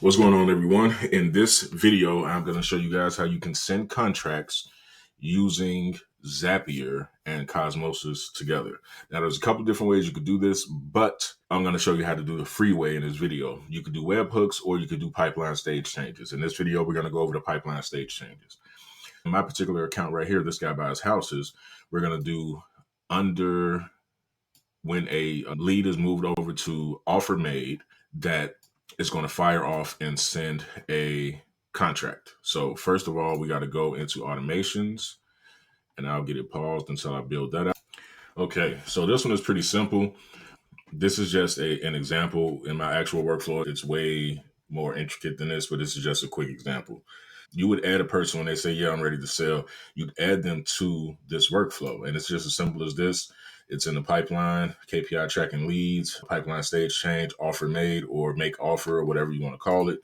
What's going on, everyone? In this video, I'm going to show you guys how you can send contracts using Zapier and CosMoSys together. Now, there's a couple different ways you could do this, but I'm going to show you how to do the free way in this video. You could do webhooks or you could do pipeline stage changes. In this video, we're going to go over the pipeline stage changes. In my particular account right here, this guy buys houses, we're going to do under when a lead is moved over to offer made, that is going to fire off and send a contract. So first of all, we got to go into automations, and I'll get it paused until I build that out. Okay, so this one is pretty simple. This is just an example. In my actual workflow, it's way more intricate than this, but this is just a quick example. You would add a person when they say, yeah, I'm ready to sell. You'd add them to this workflow, and it's just as simple as this. It's in the pipeline, KPI tracking leads, pipeline stage change, offer made, or make offer, or whatever you want to call it.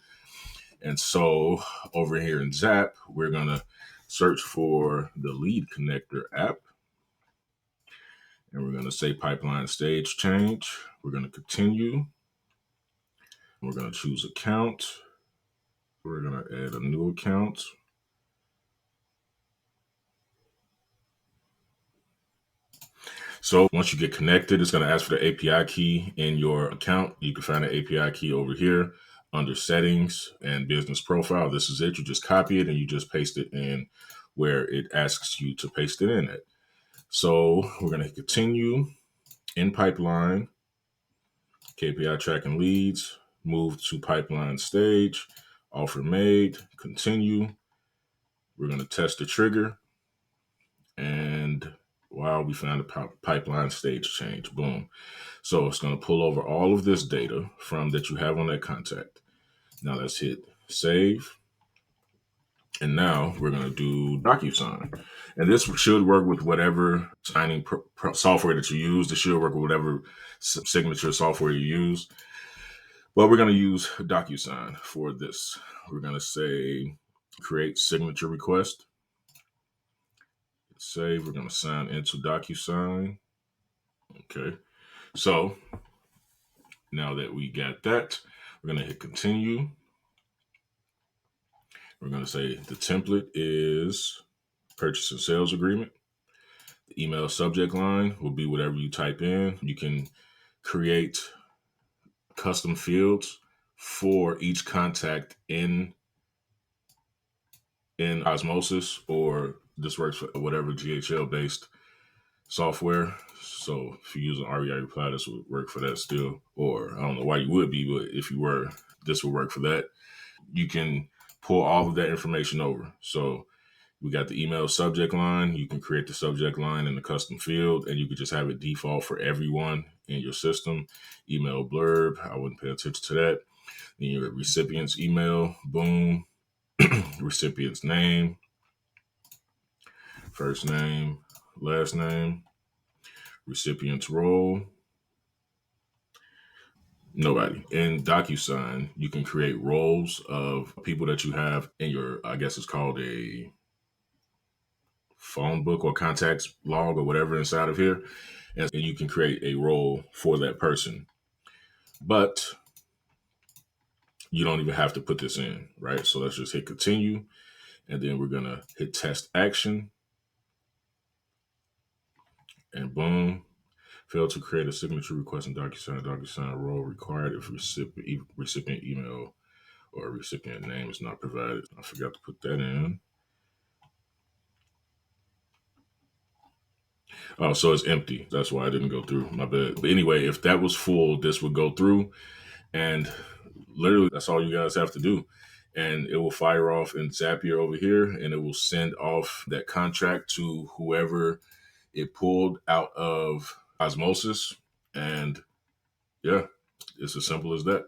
And so over here in Zap, we're going to search for the lead connector app. And we're going to say pipeline stage change. We're going to continue. We're going to choose account. We're going to add a new account. So once you get connected, it's going to ask for the API key in your account. You can find the API key over here under settings and business profile. This is it. You just copy it and you just paste it in where it asks you to paste it in it. So we're going to continue in pipeline, KPI tracking leads, move to pipeline stage, offer made, continue. We're going to test the trigger, and wow, we found a pipeline stage change. Boom. So it's going to pull over all of this data from that you have on that contact. Now let's hit save. And now we're going to do DocuSign. And this should work with whatever signing software that you use. This should work with whatever signature software you use. But we're going to use DocuSign for this. We're going to say create signature request. Save. We're going to sign into DocuSign. Okay. So now that we got that, we're going to hit continue. We're going to say the template is purchase and sales agreement. The email subject line will be whatever you type in. You can create custom fields for each contact in CosMoSys, or this works for whatever GHL based software. So if you're using REI Reply, this would work for that still. Or I don't know why you would be, but if you were, this would work for that. You can pull all of that information over. So we got the email subject line. You can create the subject line in the custom field, and you could just have it default for everyone in your system. Email blurb, I wouldn't pay attention to that. Then your recipient's email, boom. Recipient's name, first name, last name, recipient's role. Nobody. In DocuSign, you can create roles of people that you have in your, I guess it's called a phone book or contacts log or whatever inside of here. And you can create a role for that person. But you don't even have to put this in, right? So let's just hit continue. And then we're going to hit test action. And boom. Failed to create a signature request in DocuSign. DocuSign role required if recipient email or recipient name is not provided. I forgot to put that in. Oh, so it's empty. That's why I didn't go through. My bad. But anyway, if that was full, this would go through. And literally, that's all you guys have to do. And it will fire off in Zapier over here, and it will send off that contract to whoever it pulled out of CosMoSys. And yeah, it's as simple as that.